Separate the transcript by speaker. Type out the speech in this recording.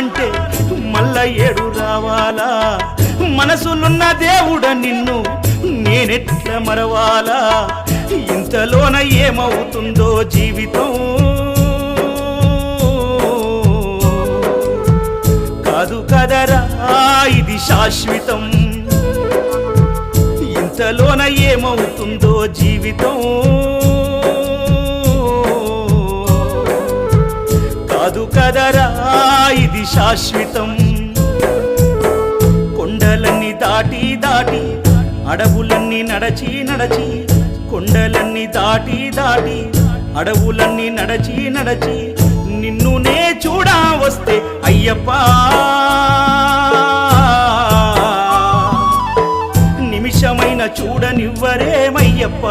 Speaker 1: చూడాలంటే మళ్ళ ఏడు రావాలా మనసులున్న దేవుడ నిన్ను నేనెట్ల మరవాలా ఇంతలోన ఏమవుతుందో జీవితం కాదు కదరా ఇది శాశ్వతం ఇంతలోన ఏమవుతుందో జీవితం కాదు కదరా ఇది శాశ్వతం కొండలన్నీ దాటి దాటి అడవులన్నీ నడచి నడచి కొండలన్నీ దాటి దాటి అడవులన్నీ నడచి నడచి నిన్ను నే చూడా వస్తే అయ్యప్ప నిమిషమైన చూడనివ్వరేమయ్యప్ప